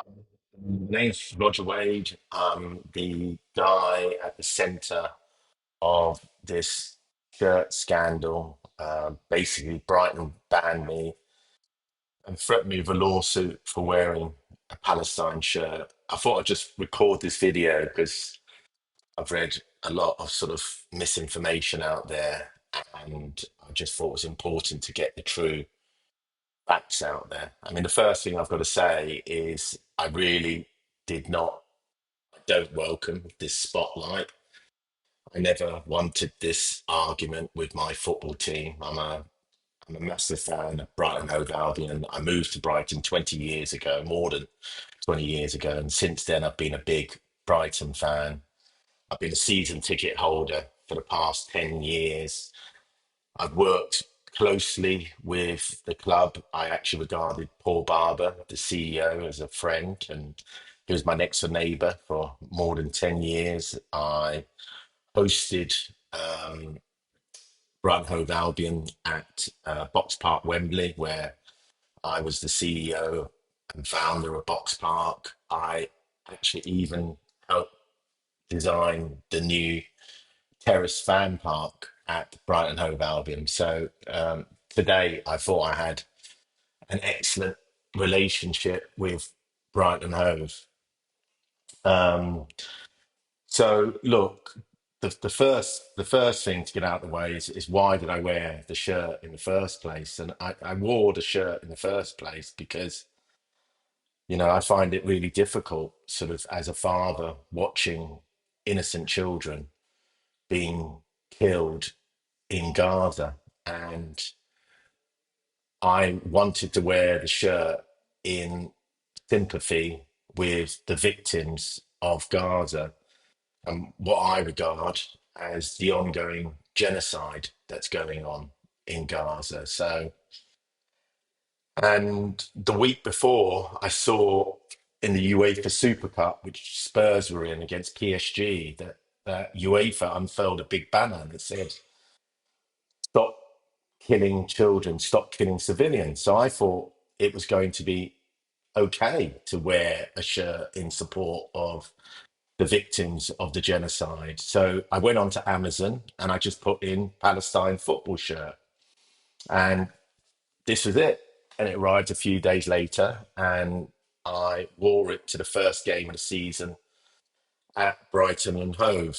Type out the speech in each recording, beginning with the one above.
My name's Roger Wade. I'm the guy at the centre of this shirt scandal. Basically, Brighton banned me and threatened me with a lawsuit for wearing a Palestine shirt. I thought I'd just record this video because I've read a lot of sort of misinformation out there, and I just thought it was important to get the true facts out there. I mean, the first thing I've got to say is I really did not don't welcome this spotlight. I never wanted this argument with my football team. I'm a massive fan of Brighton Hove Albion. I moved to Brighton 20 years ago, more than 20 years ago, and since then I've been a big Brighton fan. I've been a season ticket holder for the past 10 years. I've worked closely with the club. I actually regarded Paul Barber, the CEO, as a friend, and he was my next door neighbour for more than 10 years. I hosted Brighton Hove Albion at Box Park Wembley, where I was the CEO and founder of Box Park. I actually even helped design the new terrace fan park at Brighton Hove Albion. So today I thought I had an excellent relationship with Brighton Hove. Um, so look, the first thing to get out of the way is why did I wear the shirt in the first place? And I wore the shirt in the first place because I find it really difficult, sort of as a father, watching innocent children being killed in Gaza, and I wanted to wear the shirt in sympathy with the victims of Gaza and what I regard as the ongoing genocide that's going on in Gaza. So, and the week before, I saw in the UEFA Super Cup, which Spurs were in against PSG, that UEFA unfurled a big banner that said, "Stop killing children, stop killing civilians." So I thought it was going to be okay to wear a shirt in support of the victims of the genocide. So I went onto Amazon and I just put in Palestine football shirt, and this was it. And it arrived a few days later, and I wore it to the first game of the season at Brighton and Hove.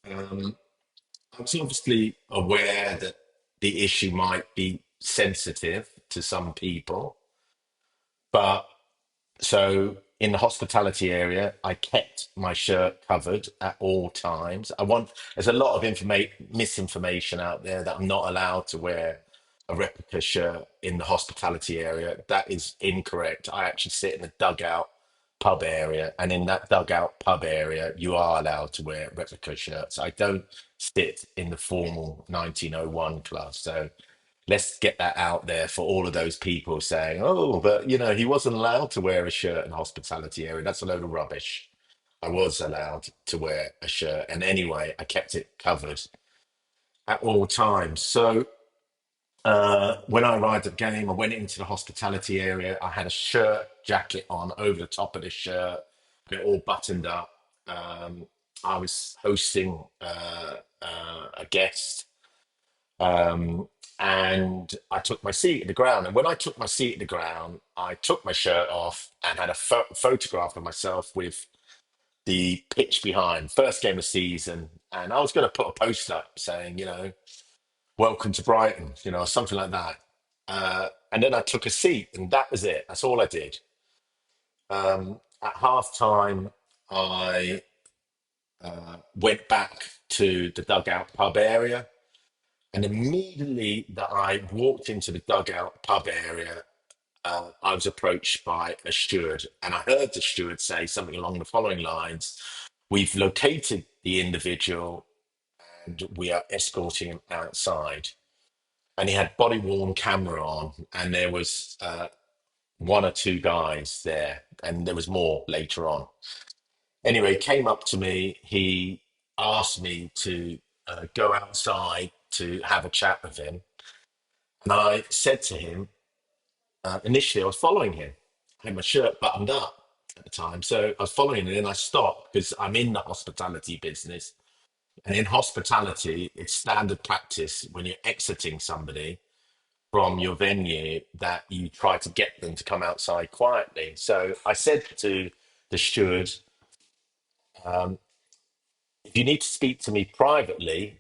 Um, I was obviously aware that the issue might be sensitive to some people, but so in the hospitality area, I kept my shirt covered at all times. There's a lot of misinformation out there that I'm not allowed to wear a replica shirt in the hospitality area. That is incorrect. I actually sit in the dugout pub area, and in that dugout pub area, you are allowed to wear replica shirts. I don't sit in the formal 1901 club. So let's get that out there for all of those people saying, "Oh, but he wasn't allowed to wear a shirt in the hospitality area." That's a load of rubbish. I was allowed to wear a shirt, and anyway, I kept it covered at all times. So when I arrived at the game, I went into the hospitality area. I had a shirt jacket on over the top of the shirt, got it all buttoned up. I was hosting a guest, um, and I took my seat at the ground. And when I took my seat at the ground, I took my shirt off and had a photograph of myself with the pitch behind, first game of season. And I was going to put a post up saying, "Welcome to Brighton," something like that. And then I took a seat, and that was it. That's all I did. At half time, I went back to the dugout pub area. And immediately that I walked into the dugout pub area, I was approached by a steward. And I heard the steward say something along the following lines: "We've located the individual and we are escorting him outside." And he had body worn camera on, and there was one or two guys there, and there was more later on. Anyway, he came up to me. He asked me to go outside to have a chat with him. And I said to him, initially, I was following him. I had my shirt buttoned up. at the time. So I was following it and I stopped because I'm in the hospitality business. And in hospitality, it's standard practice when you're exiting somebody from your venue that you try to get them to come outside quietly. So I said to the steward, um, if you need to speak to me privately,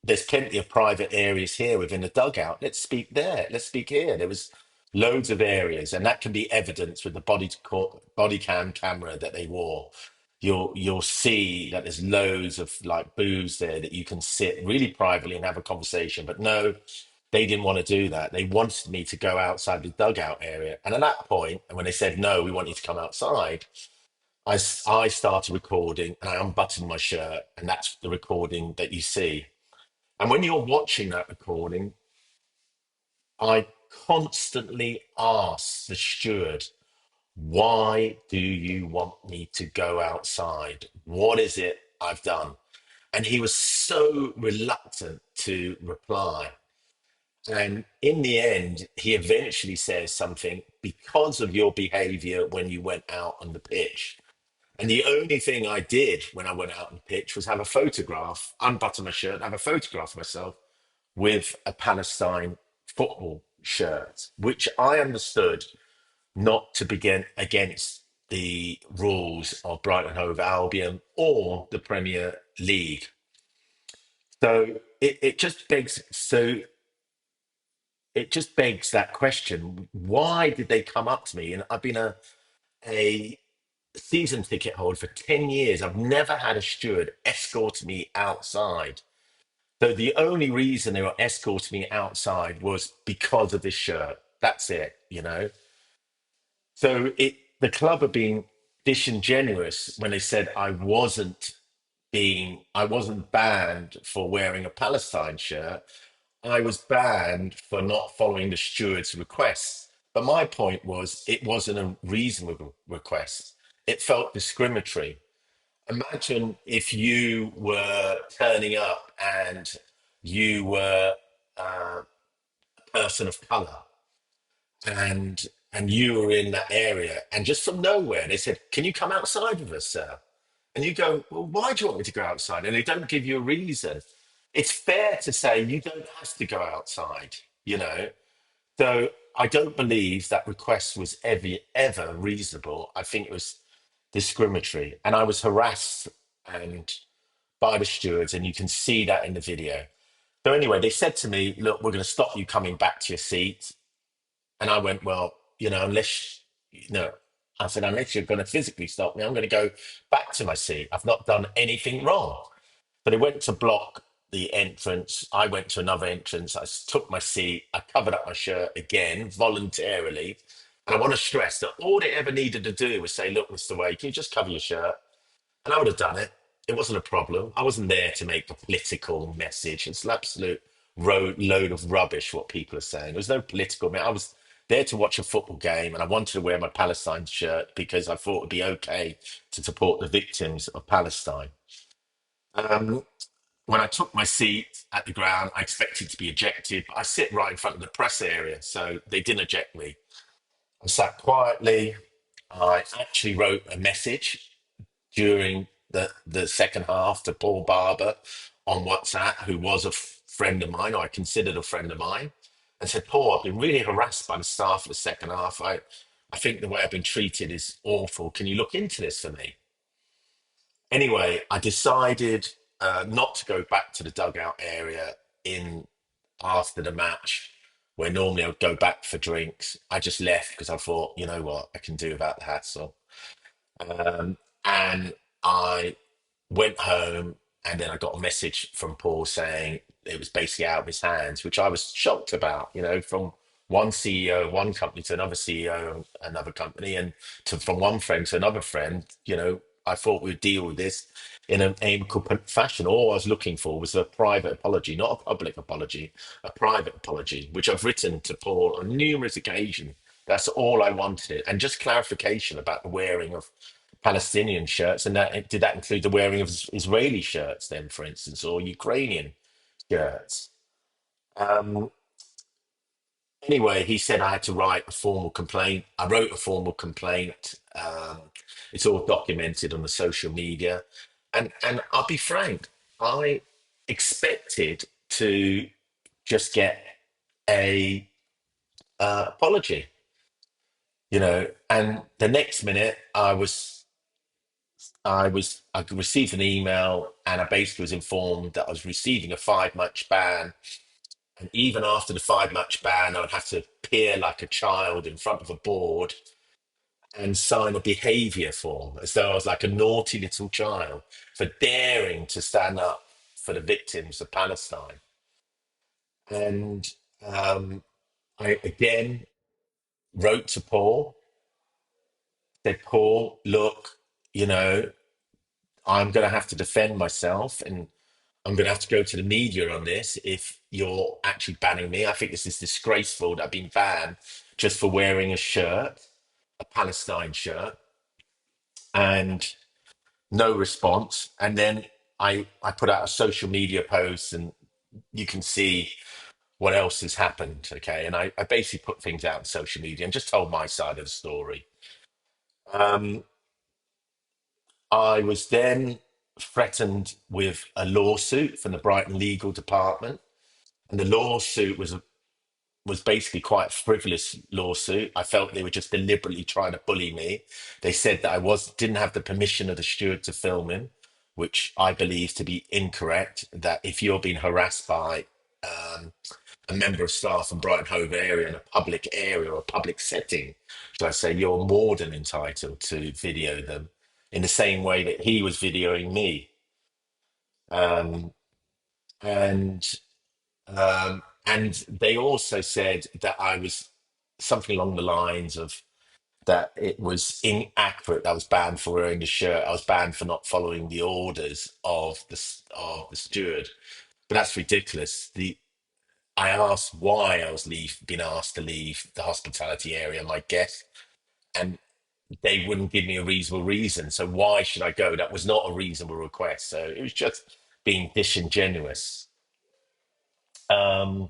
there's plenty of private areas here within the dugout. Let's speak there. Let's speak here. There was loads of areas, and that can be evidence with the body cam camera that they wore. You'll see that there's loads of like booths there that you can sit really privately and have a conversation. But no, they didn't want to do that. They wanted me to go outside the dugout area. And at that point, and when they said no, we want you to come outside, I started recording and I unbuttoned my shirt, and that's the recording that you see. And when you're watching that recording, I constantly ask the steward, why do you want me to go outside? What is it I've done? And he was so reluctant to reply. And in the end, he eventually says something because of your behavior when you went out on the pitch. And the only thing I did when I went out on the pitch was have a photograph, unbutton my shirt, have a photograph of myself with a Palestine football shirt, which I understood not to begin against the rules of Brighton Hove Albion or the Premier League. So it just begs that question: why did they come up to me? And I've been a season ticket holder for 10 years. I've never had a steward escort me outside. So the only reason they were escorting me outside was because of this shirt. That's it, you know. So the club have been disingenuous when they said I wasn't banned for wearing a Palestine shirt. I was banned for not following the steward's requests. But my point was it wasn't a reasonable request. It felt discriminatory. Imagine if you were turning up and you were a person of color and you were in that area and just from nowhere they said, can you come outside with us, sir? And you go, well, why do you want me to go outside? And they don't give you a reason. It's fair to say you don't have to go outside, you know. So I don't believe that request was ever reasonable. I think it was discriminatory, and I was harassed and by the stewards, and you can see that in the video. So anyway, they said to me, "Look, we're going to stop you coming back to your seat." And I went, "Well, you know, unless you know," I said, "unless you're going to physically stop me, I'm going to go back to my seat. I've not done anything wrong." But they went to block the entrance. I went to another entrance. Took my seat. I covered up my shirt again voluntarily. And I want to stress that all they ever needed to do was say, "Look, Mr. Wade, can you just cover your shirt?" And I would have done it. It wasn't a problem. I wasn't there to make a political message. It's an absolute load of rubbish what people are saying. There was no political. I was there to watch a football game, and I wanted to wear my Palestine shirt because I thought it'd be okay to support the victims of Palestine. Um, when I took my seat at the ground, I expected to be ejected, but I sit right in front of the press area, so they didn't eject me. I sat quietly. I actually wrote a message during the second half to Paul Barber on WhatsApp, who was a friend of mine, or I considered a friend of mine, and said, "Paul, I've been really harassed by the staff for the second half. I think the way I've been treated is awful. Can you look into this for me?" Anyway, I decided not to go back to the dugout area in after the match, where normally I would go back for drinks. I just left because I thought, you know what, I can do without the hassle. And I went home, and then I got a message from Paul saying it was basically out of his hands, which I was shocked about, you know, from one CEO of one company to another CEO of another company, and from one friend to another friend, you know, I thought we'd deal with this in an amicable fashion. All I was looking for was a private apology, not a public apology, a private apology, which I've written to Paul on numerous occasions. That's all I wanted. And just clarification about the wearing of Palestinian shirts, and that did that include the wearing of Israeli shirts, then, for instance, or Ukrainian shirts? Um, Anyway, he said I had to write a formal complaint. I wrote a formal complaint. It's all documented on the social media, and I'll be frank, I expected to just get a apology, and the next minute I received an email, and I basically was informed that I was receiving a 5 match ban. And even after the 5 match ban, I would have to appear like a child in front of a board and sign a behaviour form as though I was like a naughty little child for daring to stand up for the victims of Palestine. And um, I again wrote to Paul, said, Paul, look, you know, I'm going to have to defend myself, and I'm going to have to go to the media on this if you're actually banning me. I think this is disgraceful that I've been banned just for wearing a shirt, a Palestine shirt, and no response. And then I put out a social media post, and you can see what else has happened. Okay. And I basically put things out on social media and just told my side of the story. Um, I was then threatened with a lawsuit from the Brighton legal department. And the lawsuit was basically quite a frivolous lawsuit. I felt they were just deliberately trying to bully me. They said that I didn't have the permission of the steward to film him, which I believe to be incorrect. That if you're being harassed by um, a member of staff from Brighton Hove area in a public area or a public setting, should I say, you're more than entitled to video them in the same way that he was videoing me. Um, and and they also said that I was something along the lines of that it was inaccurate. I was banned for wearing the shirt. I was banned for not following the orders of the steward. But that's ridiculous. The I asked why I was being asked to leave the hospitality area, my guest, and they wouldn't give me a reasonable reason. So why should I go? That was not a reasonable request. So it was just being disingenuous. Um,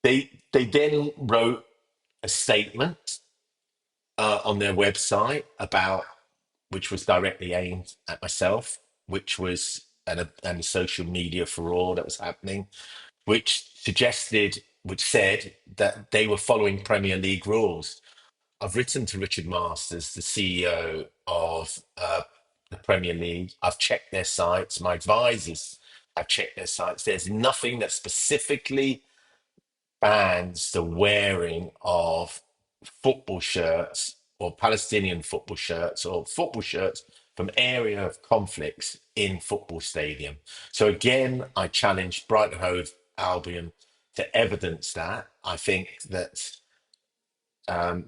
they then wrote a statement on their website about which was directly aimed at myself, which was and the social media furore that was happening, which said that they were following Premier League rules. I've written to Richard Masters, the CEO of the Premier League. I've checked their sites. My advisors have checked their sites. There's nothing that specifically bans the wearing of football shirts or Palestinian football shirts or football shirts from area of conflicts in football stadium. So again, I challenged Brighton Hove Albion to evidence that. I think that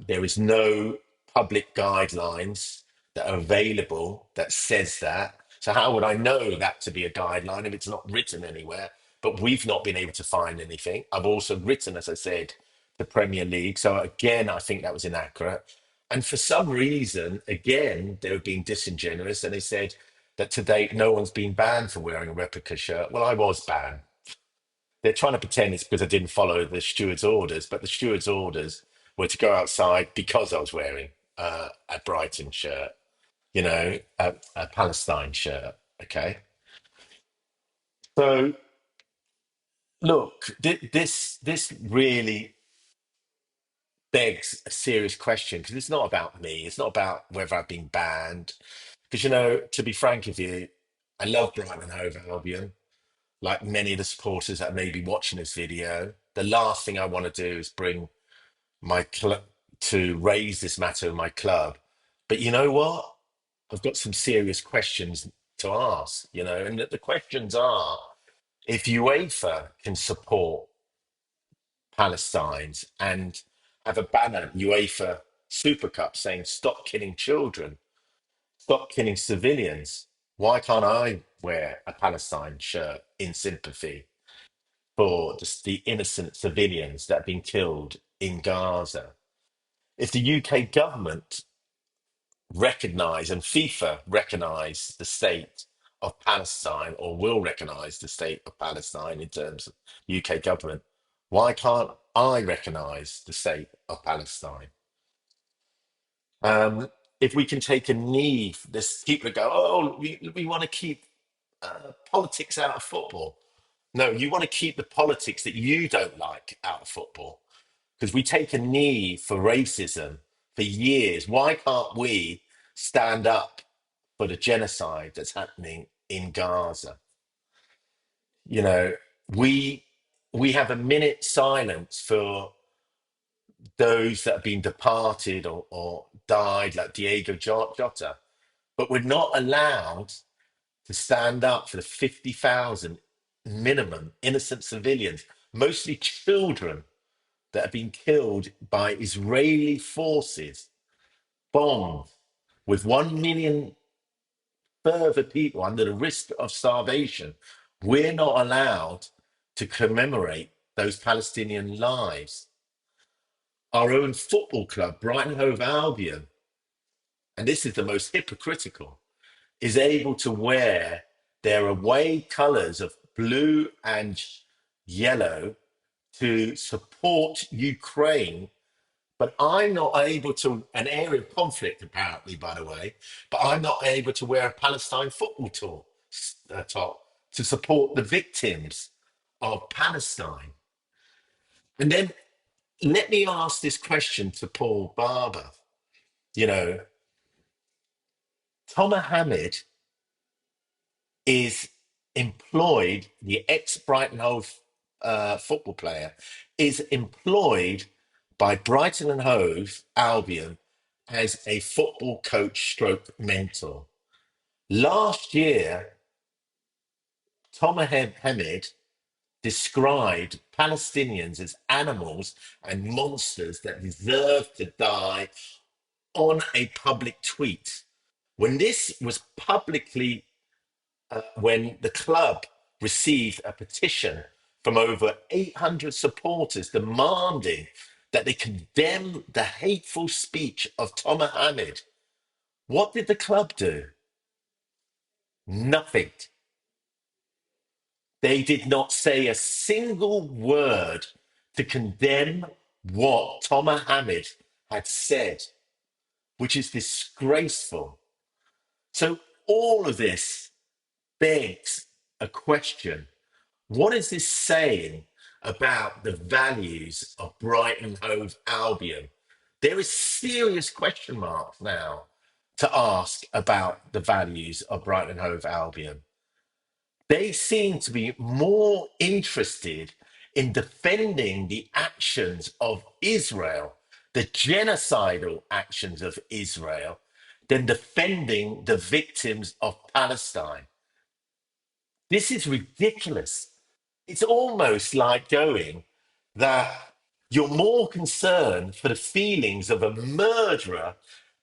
there is no public guidelines that are available that says that. So how would I know that to be a guideline if it's not written anywhere? But we've not been able to find anything. I've also written, as I said, the Premier League. So again, I think that was inaccurate. And for some reason, again, they were being disingenuous, and they said that to date no one's been banned for wearing a replica shirt. Well, I was banned. They're trying to pretend it's because I didn't follow the steward's orders, but the steward's orders were to go outside because I was wearing a Brighton shirt, a Palestine shirt. Okay, so look, this really begs a serious question because it's not about me. It's not about whether I've been banned. Because to be frank with you, I love Brighton Hove Albion. Like many of the supporters that may be watching this video, the last thing I want to do is bring my club to raise this matter in my club. But you know what? I've got some serious questions to ask, and the questions are if UEFA can support Palestinians and have a banner, UEFA Super Cup, saying stop killing children, stop killing civilians. Why can't I wear a Palestine shirt in sympathy for the innocent civilians that have been killed in Gaza? If the UK government recognise and FIFA recognise the state of Palestine or will recognise the state of Palestine in terms of UK government, Why can't I recognise the state of Palestine? Um, if we can take a knee, this people go, oh, we want to keep politics out of football. No, you want to keep the politics that you don't like out of football. Because we take a knee for racism for years. Why can't we stand up for the genocide that's happening in Gaza? You know, we we have a minute silence for those that have been departed or died, like Diego Jota, but we're not allowed to stand up for the 50,000 minimum innocent civilians, mostly children, that have been killed by Israeli forces, bombed, with 1 million further people under the risk of starvation. We're not allowed to commemorate those Palestinian lives. Our own football club, Brighton Hove Albion, and this is the most hypocritical, is able to wear their away colours of blue and yellow to support Ukraine. But I'm not able to, an area of conflict apparently, by the way, but I'm not able to wear a Palestine football top to support the victims of Palestine. And then let me ask this question to Paul Barber. You know, Tom Hamid is employed, the ex Brighton Hove football player, is employed by Brighton and Hove Albion as a football coach stroke mentor. Last year, Tom Hamid described Palestinians as animals and monsters that deserve to die on a public tweet. When this was publicly when the club received a petition from over 800 supporters demanding that they condemn the hateful speech of Thomas Hamid. What did the club do? Nothing. They did not say a single word to condemn what Thomas Hamid had said, which is disgraceful. So all of this begs a question. What is this saying about the values of Brighton Hove Albion? There is serious question marks now to ask about the values of Brighton Hove Albion. They seem to be more interested in defending the actions of Israel, the genocidal actions of Israel, than defending the victims of Palestine. This is ridiculous. It's almost like going that you're more concerned for the feelings of a murderer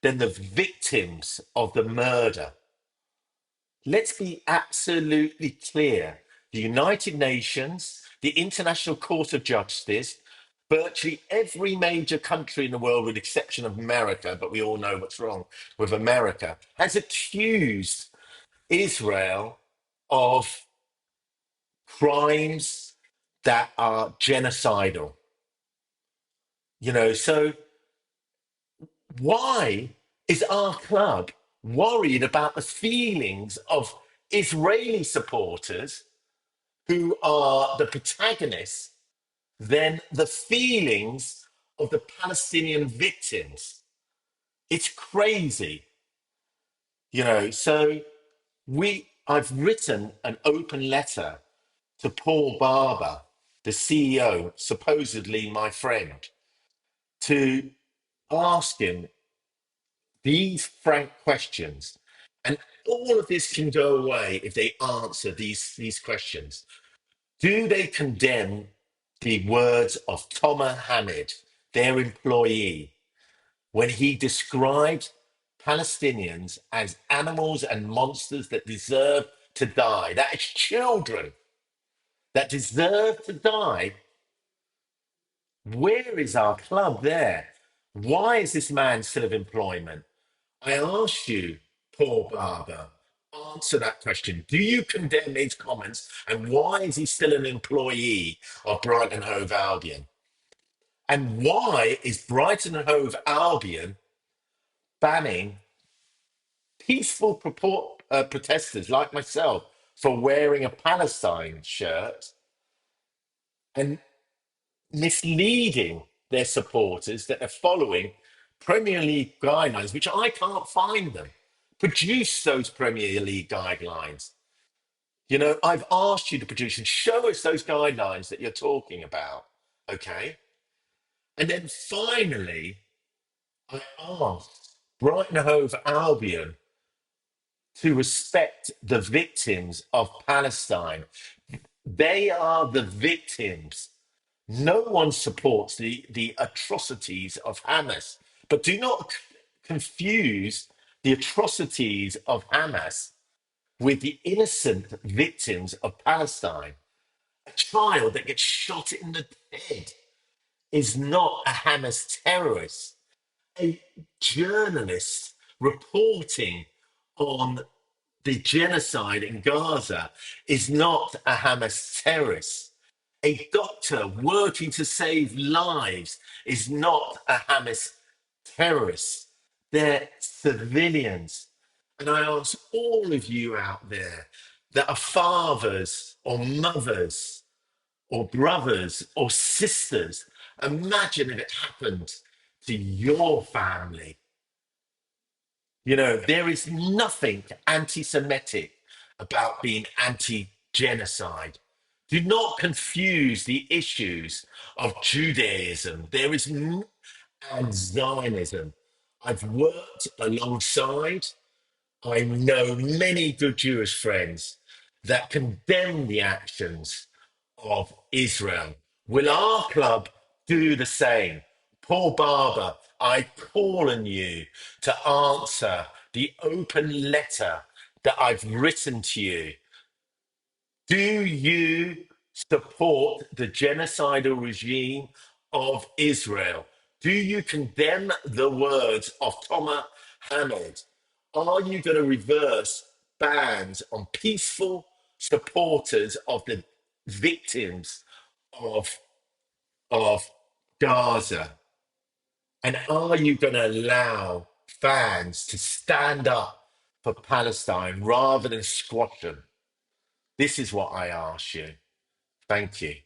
than the victims of the murder. Let's be absolutely clear. The United Nations, the International Court of Justice, virtually every major country in the world, with the exception of America, but we all know what's wrong with America, has accused Israel of crimes that are genocidal. You know, so why is our club worried about the feelings of Israeli supporters who are the protagonists than the feelings of the Palestinian victims? It's crazy, you know. So I've written an open letter to Paul Barber, the CEO, supposedly my friend, to ask him these frank questions. And all of this can go away if they answer these questions. Do they condemn the words of Thomas Hamid, their employee, when he described Palestinians as animals and monsters that deserve to die? That is children that deserve to die. Where is our club there? Why is this man still of employment? I ask you, Paul Barber, Answer that question. Do you condemn his comments? And why is he still an employee of Brighton Hove Albion? And why is Brighton Hove Albion banning peaceful protesters like myself for wearing a Palestine shirt and misleading their supporters that are following Premier League guidelines, which I can't find them? Produce those Premier League guidelines. You know, I've asked you to produce and show us those guidelines that you're talking about. Okay. And then finally, I asked Brighton Hove Albion to respect the victims of Palestine. They are the victims. No one supports the atrocities of Hamas, but do not confuse the atrocities of Hamas with the innocent victims of Palestine. A child that gets shot in the head is not a Hamas terrorist. A journalist reporting on the genocide in Gaza is not a Hamas terrorist. A doctor working to save lives is not a Hamas terrorist. They're civilians. And I ask all of you out there that are fathers or mothers or brothers or sisters, imagine if it happened to your family. You know, there is nothing anti Semitic about being anti genocide. Do not confuse the issues of Judaism. And Zionism. I've worked alongside, I know many good Jewish friends that condemn the actions of Israel. Will our club do the same? Paul Barber, I call on you to answer the open letter that I've written to you. Do you support the genocidal regime of Israel? Do you condemn the words of Thomas Hamid? Are you going to reverse bans on peaceful supporters of the victims of, of Gaza? And are you going to allow fans to stand up for Palestine rather than squash them? This is what I ask you. Thank you.